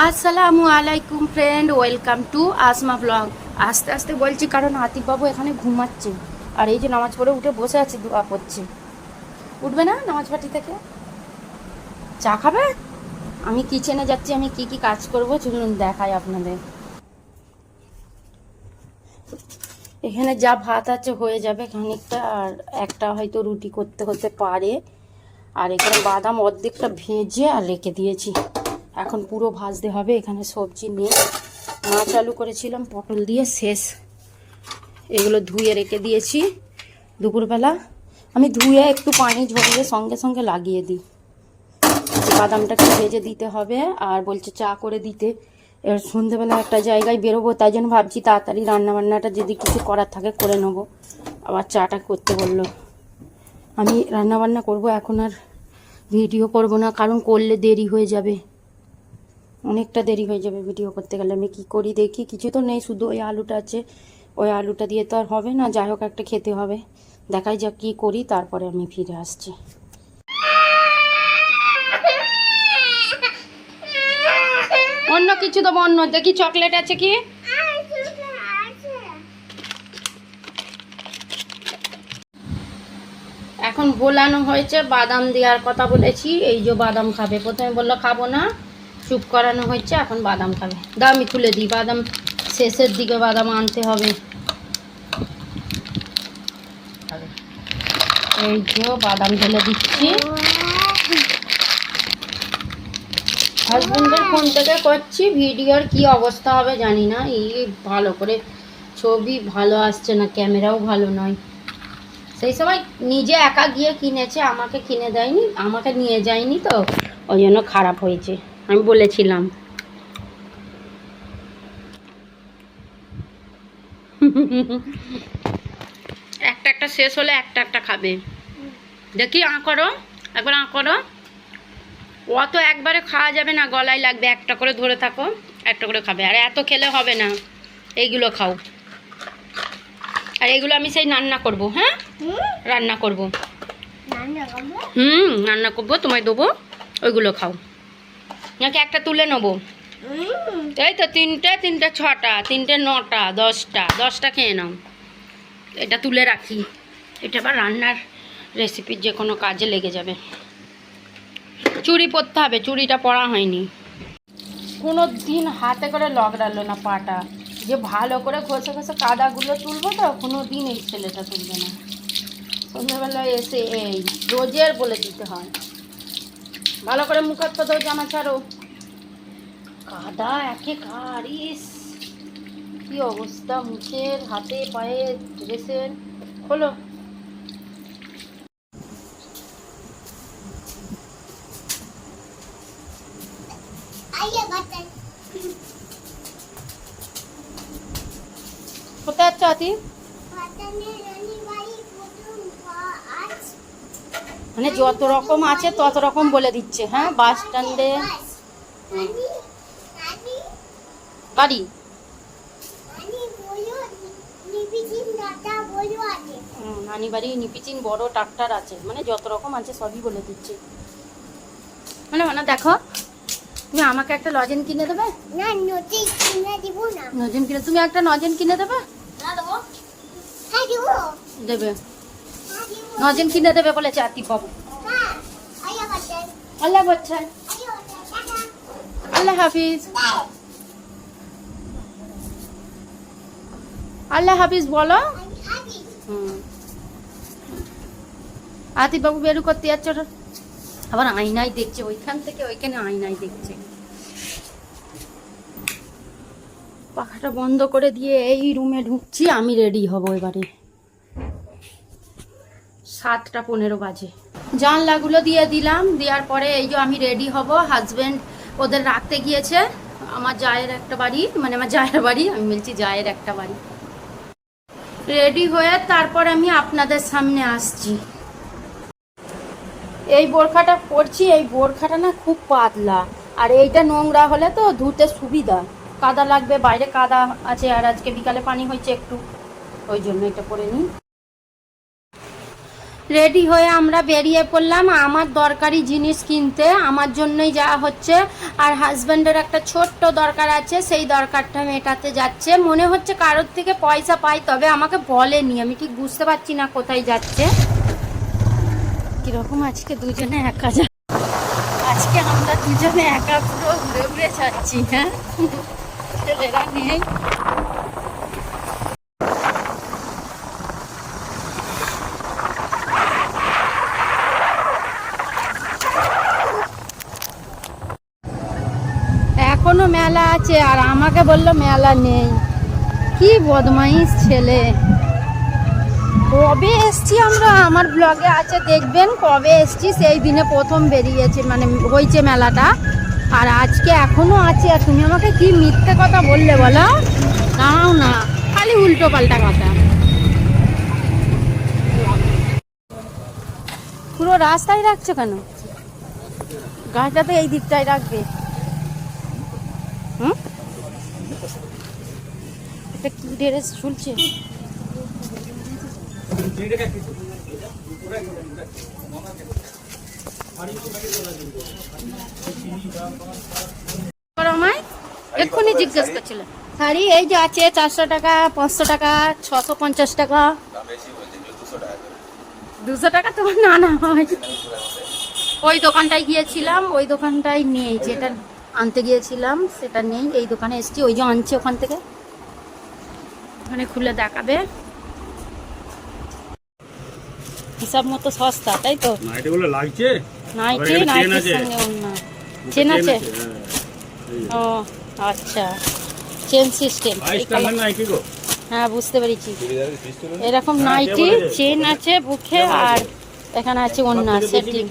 আসসালামু আলাইকুম friend, welcome to Asma blog. আস্তে আস্তে বলছি কারণ আতিফ বাবু এখানে ঘুমাচ্ছে, আর এই যে নামাজ পড়ে উঠে বসে আছে, দোয়া পড়ছে। উঠবে না নামাজ পাটি থেকে? চা খাবে? আমি কিচেনে যাচ্ছি, আমি কি কি কাজ করব চলুন দেখাই আপনাদের। এখানে যা ভাত আছে হয়ে যাবে খানিকটা, আর একটা হয়তো রুটি করতে হতে পারে। আর এখানে বাদাম অর্ধেকটা ভেজে আর রেখে দিয়েছি, এখন পুরো ভাজতে হবে। এখানে সবজি নেই, মাছ আলু করেছিলাম পটল দিয়ে, শেষ। এগুলো ধুয়ে রেখে দিয়েছি দুপুরবেলা। আমি ধুয়ে একটু পানি ঝরিয়ে সঙ্গে সঙ্গে লাগিয়ে দিই। বাদামটাকে ভেজে দিতে হবে, আর বলছে চা করে দিতে। এবার সন্ধ্যেবেলা একটা জায়গায় বেরোবো, তাই জন্য ভাবছি তাড়াতাড়ি রান্নাবান্নাটা যদি কিছু করার থাকে করে নেবো। আবার চাটা করতে বললো। আমি রান্নাবান্না করব, এখন আর ভিডিও করব না, কারণ করলে দেরি হয়ে যাবে, অনেকটা দেরি হয়ে যাবে ভিডিও করতে গেলে। আমি কি করি দেখি, কিছু তো নেই, শুধু ওই আলুটা আছে, ওই আলুটা দিয়ে তো আর হবে না। যাই হোক একটা খেতে হবে, দেখাই যাক কী করি, তারপরে আমি ফিরে আসছি। অন্য কিছু দেবো, অন্য দেখি চকলেট আছে কি। এখন বোলানো হয়েছে, বাদাম দেওয়ার কথা বলেছি। এই যে বাদাম খাবে, প্রথমে বললো খাবো না, চুপ করানো হয়েছে, এখন বাদাম খাবে। দাও আমি খুলে দিই, বাদাম শেষের দিকে বাদাম আনতে হবে। এই যে বাদাম ঢেলে দিচ্ছি। হাজবেন্ডের ফোন থেকে করছি, ভিডিওর কি অবস্থা হবে জানি না। এই ভালো করে ছবি ভালো আসছে না, ক্যামেরাও ভালো নয়। সেই সময় নিজে একা গিয়ে কিনেছে, আমাকে কিনে দেয়নি, আমাকে নিয়ে যায়নি, তো ওই জন্য খারাপ হয়েছে। আমি বলেছিলাম। একটা একটা শেষ হলে একটা একটা খাবে। দেখি করো, একবার করো। অত একবারে খাওয়া যাবে না, গলায় লাগবে। একটা করে ধরে থাকো, একটা করে খাবে। আর এত খেলে হবে না, এইগুলো খাও। আর এগুলো আমি সেই রান্না করব। হ্যাঁ, রান্না করব। রান্না করবো, তোমায় দেবো, ওইগুলো খাও। নাকি একটা তুলে নেবো? এই তো তিনটে, তিনটে ছটা, তিনটে নটা, 10টা, 10টা খেয়ে নাও। এটা তুলে রাখি, এটা আবার রান্নার রেসিপির যে কোনো কাজে লেগে যাবে। চুড়ি পরতে হবে, চুড়িটা পরা হয়নি। কোনো দিন হাতে করে লগড়ালো না পাটা, যে ভালো করে ঘষে ঘষে কাদাগুলো তুলবো, তো কোনো দিন এই ছেলেটা তুলবে না। সন্ধ্যাবেলায় এসে এই রোজের বলে দিতে হয়, ভালো করে মুখ হাত পা ধো, জামা ছাড়ো। কাদা একেকার, ইস কি অবস্থা মুখের, হাতে পায়ে, ড্রেসের। খোলো। কোথায় যাচ্ছ আতি? মানে যত রকম আছে তত রকম বলে দিচ্ছে। হ্যাঁ, বাস স্ট্যান্ডে বাড়ি। নানি বাড়ি নিপিচিন বড় ট্রাক্টর আছে, মানে যত রকম আছে সবই বলে দিচ্ছে। মানে মানে দেখো, তুমি আমাকে একটা লজেন কিনে দেবে? না, নজেন কিনে দিব না। নজেন কিনে, তুমি একটা নজেন কিনে দেবে? না, দেবো। হ্যাঁ, দেবো। দেবে, নজেন কিনে দেবে বলেছে আতিফ বাবু। হ্যাঁ, আল্লাহ বাচ্চা, আল্লাহ হাফিজ, আল্লাহ হাফিজ বলো। আতিফ বাবু বেরু করতে যাচ্ছে, আবার আয়নায় দেখছে, ওইখান থেকে ওইখানে আয়নায় দেখছে। পাখাটা বন্ধ করে দিয়ে এই রুমে ঢুকছি, আমি রেডি হব এবারে। 7:15 বাজে। জানলাগুলো দিয়ে দিলাম, দেওয়ার পরে এই যে আমি রেডি হব। হাজবেন্ড ওদের রাখতে গিয়েছে, আমার জায়ের একটা বাড়ি, মানে আমার জায়ের বাড়ি, আমি বলছি জায়ের একটা বাড়ি। রেডি হয়ে তারপর আমি আপনাদের সামনে আসছি। এই বোরখাটা পরছি, এই বোরখাটা না খুব পাতলা, আর এইটা নোংরা হলে তো ধুতে সুবিধা, কাদা লাগবে, বাইরে কাদা আছে, আর আজকে বিকালে পানি হয়েছে একটু, ওই জন্য এটা পরে নিই। রেডি হয়ে আমরা বেরিয়ে পড়লাম আমার দরকারি জিনিস কিনতে, আমার জন্যই যাওয়া হচ্ছে। আর হাজব্যান্ডের একটা ছোট্ট দরকার আছে, সেই দরকারটা মেটাতে যাচ্ছে। মনে হচ্ছে কারোর থেকে পয়সা পাই, তবে আমাকে বলেনি, আমি ঠিক বুঝতে পারছি না কোথায় যাচ্ছে। কিরকম আজকে দুজনে একা আজকে আমরা দুজনে একা পুরো ঘুরে ঘুরে যাচ্ছি। হ্যাঁ, ছেলেরা নেই। এখনো মেলা আছে আর আমাকে বললো মেলা নেই। কি বদমাইশ ছেলে। কবে এসছি আমরা, আমার ব্লগে আছে দেখবেন কবে এসছি। সেই দিনে প্রথম বেরিয়েছে, মানে হয়েছে মেলাটা, আর আজকে এখনো আছে। আর তুমি আমাকে কি মিথ্যে কথা বললে বলো? দাঁড়াও না, খালি উল্টো পাল্টা কথা। পুরো রাস্তায় রাখছো কেন? গাছটা তো এই দিকটায় রাখবে। হুম, এটা কি ড্রেস ঝুলছে? আমায় এক্ষুনি জিজ্ঞেস করছিল। শাড়ি এই যে আছে 400 টাকা, 500 টাকা, 650 টাকা। 200 টাকা তোমার না না হয়। ওই দোকানটায় গিয়েছিলাম, ওই দোকানটায় নেই, যেটা আনতে গিয়েছিলাম সেটা নেই। এই দোকানে এসছি, ওই যে আনছে ওখান থেকে, ওখানে খুলে দেখাবে। হিসাব মতো সস্তা, তাই তো? নাইটিগুলো লাগছে, নাইটি নাইটির সঙ্গে ওড়না চেন আছে। ও আচ্ছা, চেন সিস্টেম। হ্যাঁ, বুঝতে পেরেছি। এরকম নাইটি চেন আছে বুকে, আর এখানে আছে ওড়না সেটিং।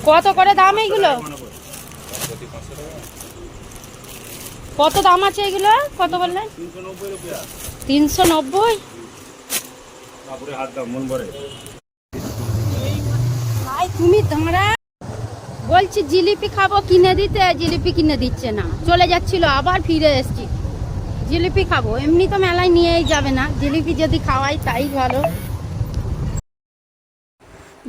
কত করে দাম এইগুলো? কত দাম আছে এগুলো? কত বললেন? 390। তুমি তোমরা বলছি জিলিপি খাবো কিনে দিতে, জিলিপি কিনে দিচ্ছে না, চলে যাচ্ছিল, আবার ফিরে এসছি। জিলিপি খাবো, এমনি তো মেলায় নিয়েই যাবে না, জিলিপি যদি খাওয়াই তাই ভালো।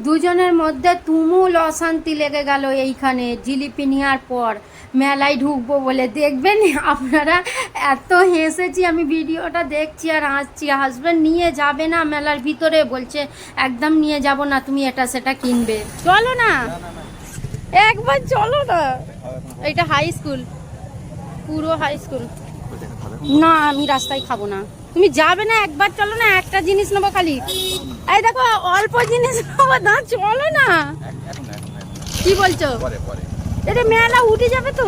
দুজনের মধ্যে তুমুল অশান্তি লেগে গেল এইখানে জিলিপি নেওয়ার পর। মেলায় ঢুকবো বলে দেখবেন আপনারা, এত হেসেছি আমি, ভিডিওটা দেখছি আর হাসছি। হাজব্যান্ড নিয়ে যাবে না মেলার ভিতরে, বলছে একদম নিয়ে যাব না, তুমি এটা সেটা কিনবে, চলো না একবার, চলো না। এটা হাই স্কুল, পুরো হাই স্কুল। না, আমি রাস্তায় খাবো না, তুমি যাবে না একবার, চলো না, একটা জিনিস নেবো খালি। এই দেখো অল্প জিনিস নেবো না, চলো না। কি বলছো? এটা মেলা উঠে যাবে তো।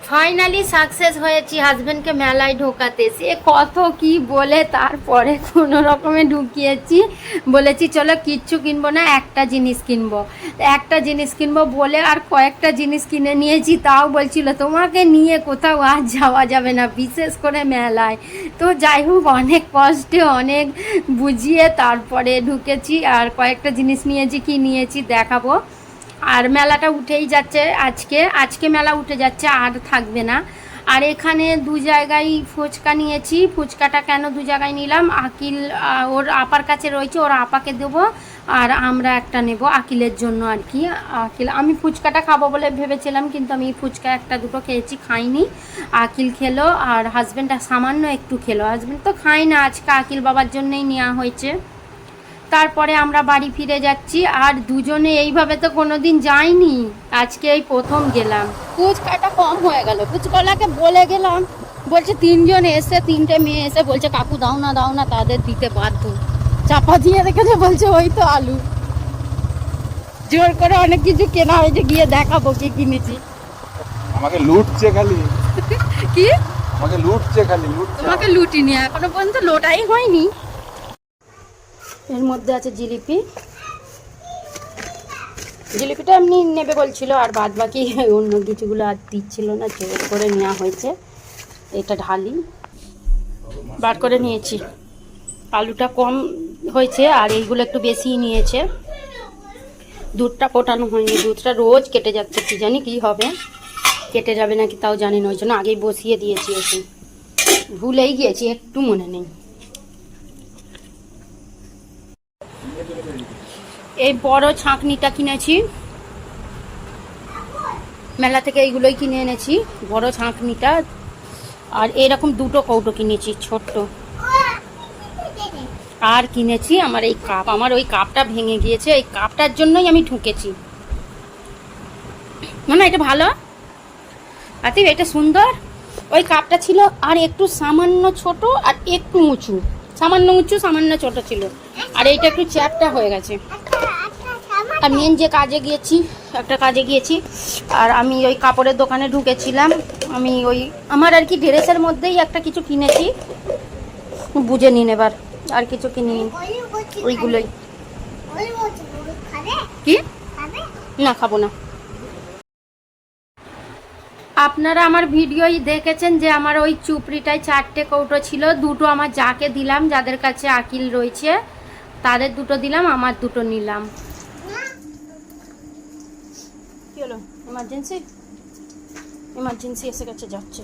ফাইনালি সাকসেস হয়েছি হাজবেন্ডকে মেলায় ঢোকাতে। সে কত কি বলে, তারপরে কোনো রকমে ঢুকিয়েছি। বলেছি চলো কিচ্ছু কিনবো না, একটা জিনিস কিনবো, একটা জিনিস কিনবো বলে আর কয়েকটা জিনিস কিনে নিয়েছি। তাও বলছিল তোমাকে নিয়ে কোথাও আর যাওয়া যাবে না, বিশেষ করে মেলায়। তো যাই হোক, অনেক কষ্টে অনেক বুঝিয়ে তারপরে ঢুকেছি, আর কয়েকটা জিনিস নিয়েছি। কি নিয়েছি দেখাবো। আর মেলাটা উঠেই যাচ্ছে, আজকে মেলা উঠে যাচ্ছে, আর থাকবে না। আর এখানে দু জায়গায় ফুচকা নিয়েছি। ফুচকাটা কেন দু জায়গায় নিলাম, আকিল ওর আপার কাছে রয়েছে, ওর আপাকে দেবো, আর আমরা একটা নেব আকিলের জন্য আর কি। আকিল, আমি ফুচকাটা খাবো বলে ভেবেছিলাম, কিন্তু আমি ফুচকা একটা দুটো খেয়েছি, খাইনি। আকিল খেলো, আর হাজব্যান্ড সামান্য একটু খেলো। হাজব্যান্ড তো খাই না, আজকে আকিল বাবার জন্যই নেওয়া হয়েছে। তারপরে আমরা বাড়ি ফিরে যাচ্ছি। আর দুজনে এইভাবে তো কোনোদিন যাইনি, আজকে এই প্রথম গেলাম। ফুচকাটা কম হয়ে গেল, ফুচকালাকে বলে গেলাম, বলছে তিনজন এসে, তিনটে মেয়ে এসে বলছে কাকু দাও না দাও না, তাদের দিতে বাধ্য। চাপা দিয়ে রেখেছে, বলছে ওই তো আলু। জোর করে অনেক কিছু কেনা হয়েছে, গিয়ে দেখাবো কি কিনেছি। আমাকে লুটছে খালি। কি? আমাকে লুটছে খালি, লুটছে। তোমাকে লুটিনি, এখনো পর্যন্ত লোটাই হয়নি। এর মধ্যে আছে জিলিপি, জিলিপিটা এমনি নেবে বলছিল, আর বাদ বাকি অন্য কিছুগুলো আর দিচ্ছিল না, জোর করে নেওয়া হয়েছে। এটা ঢালি বার করে নিয়েছি। আলুটা কম হয়েছে, আর এইগুলো একটু বেশিই নিয়েছে। দুধটা ফোটানো হয়নি, দুধটা রোজ কেটে যাচ্ছে, কি জানি কি হবে, কেটে যাবে নাকি তাও জানি না, ওই জন্য আগেই বসিয়ে দিয়েছি। এসে ভুলেই গিয়েছি, একটু মনে নেই। এই বড় ছাঁকনিটা কিনেছি মেলা থেকে, এইগুলোই কিনে এনেছি বড় ছাঁকনিটা। আর এরকম দুটো কৌটো কিনেছি ছোট্ট। আর কিনেছি আমার এই কাপ, আমার ওই কাপটা ভেঙে গিয়েছে, এই কাপটার জন্যই আমি ঢুকেছি। না এটা ভালো, আতিফ এটা সুন্দর। ওই কাপটা ছিল আর একটু সামান্য ছোট আর একটু উঁচু, সামান্য উঁচু সামান্য ছোট ছিল, আর এইটা একটু চ্যাপটা হয়ে গেছে। আর মেন যে কাজে গিয়েছি, একটা কাজে গিয়েছি, আর আমি ওই কাপড়ের দোকানে ঢুকেছিলাম। আমি ওই আমার আর কি ড্রেসের মধ্যেই একটা কিছু কিনেছি, বুঝে নিন এবার, আর কিছু কিনিনি, ওইগুলোই। কি না খাবো না। আপনারা আমার ভিডিওই দেখেছেন যে আমার ওই চুপড়িটায় 4টে কৌটো ছিল, দুটো আমার যাকে দিলাম, যাদের কাছে আকিল রয়েছে তাদের দুটো দিলাম, আমার দুটো নিলাম। কি হলো? এমার্জেন্সি এমার্জেন্সি এসে গেছে, যাচ্ছে।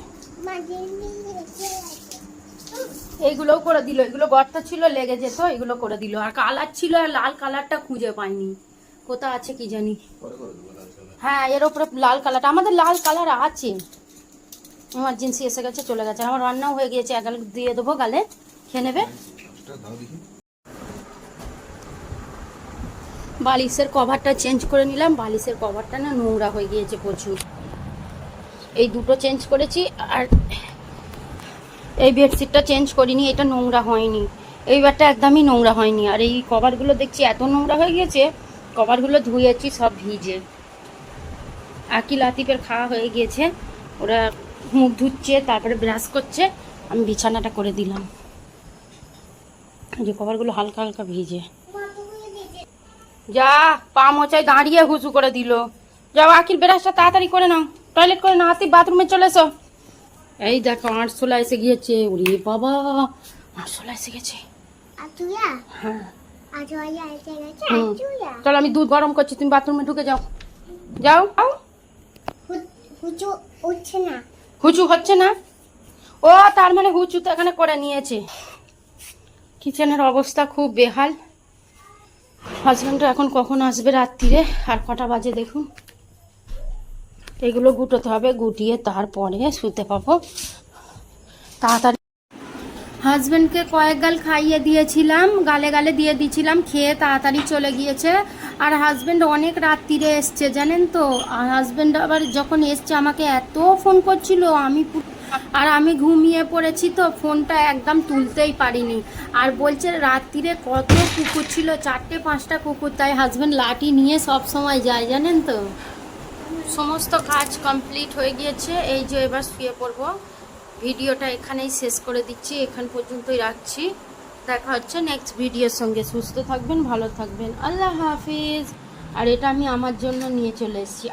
এইগুলোও করে দিল, এগুলো গর্ত ছিল লেগে যেত, এগুলো করে দিল। আর কালার ছিল, আর লাল কালারটা খুঁজে পাইনি, কোথা আছে কি জানি। হ্যাঁ এর উপরে লাল কালারটা, আমাদের লাল কালার আছে। এমার্জেন্সি এসে গেছে, চলে গেছে। আমার রান্নাও হয়ে গিয়েছে, এক গালে দিয়ে দেবো, গালে খেয়ে নেবে। বালিশের কভারটা চেঞ্জ করে নিলাম, বালিশের কভারটা না নোংরা হয়ে গিয়েছে প্রচুর। এই দুটো চেঞ্জ করেছি, আর এই বেডশিটটা চেঞ্জ করিনি, এটা নোংরা হয়নি, এইবারটা একদমই নোংরা হয়নি। আর এই কভারগুলো দেখছি এত নোংরা হয়ে গিয়েছে, কভারগুলো ধুয়েছি সব ভিজে। আকিল আতিফের খাওয়া হয়ে গিয়েছে, ওরা মুখ ধুচ্ছে, তারপরে ব্রাশ করছে, আমি বিছানাটা করে দিলাম। যে কভারগুলো হালকা হালকা ভিজে। যা পা মোচায় দাঁড়িয়ে হুসু করে দিল। যাও আকিল ব্রাশটা তাড়াতাড়ি করে নাও, টয়লেট করে নাও, আতিফ বাথরুমে চলে এসো। এই দেখো আরশোলা এসে গিয়েছে, ওরে বাবা আরশোলা এসে গেছে। হ্যাঁ চলো আমি দুধ গরম করছি, তুমি বাথরুমে ঢুকে যাও। যাও। হুচু হচ্ছে না? ও তার মানে হুচু তো এখানে করে নিয়েছে। কিচেনের অবস্থা খুব বেহাল। হাজব্যান্ডটা এখন কখন আসবে রাত্রিরে, আর কটা বাজে দেখুন। এগুলো গুটোতে হবে, গুটিয়ে তারপরে শুতে পাবো তাড়াতাড়ি। হাজব্যান্ডকে কয়েক গাল খাইয়ে দিয়েছিলাম, গালে গালে দিয়ে দিয়েছিলাম, খেয়ে তাড়াতাড়ি চলে গিয়েছে। আর হাজব্যান্ড অনেক রাত্রিরে এসছে জানেন তো। আর হাজব্যান্ড আবার যখন এসছে আমাকে এত ফোন করছিল, আমি ঘুমিয়ে পড়েছি তো, ফোনটা একদম তুলতেই পারিনি। আর বলছে রাত্রিরে কত কুকুর ছিল, 4-5টা কুকুর, তাই হাজব্যান্ড লাঠি নিয়ে সব সময় যায় জানেন তো। সমস্ত কাজ কমপ্লিট হয়ে গিয়েছে, এই যে এবার শুয়ে পড়বো। ভিডিওটা এখানেই শেষ করে দিচ্ছি, এখান পর্যন্তই রাখছি। দেখা হচ্ছে নেক্সট ভিডিওর সঙ্গে। সুস্থ থাকবেন, ভালো থাকবেন, আল্লাহ হাফিজ। আর এটা আমি আমার জন্য নিয়ে চলে এসেছি।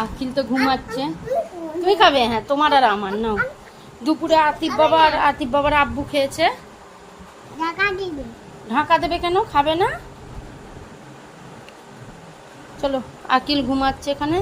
আকিল তো ঘুমাচ্ছে, তুমি খাবে? হ্যাঁ তোমার আর আমার নাও। দুপুরে আতিফ বাবার আব্বু খেয়েছে। ঢাকা দেবে কেন? খাবে না? চলো আকিল ঘুমাচ্ছে এখানে।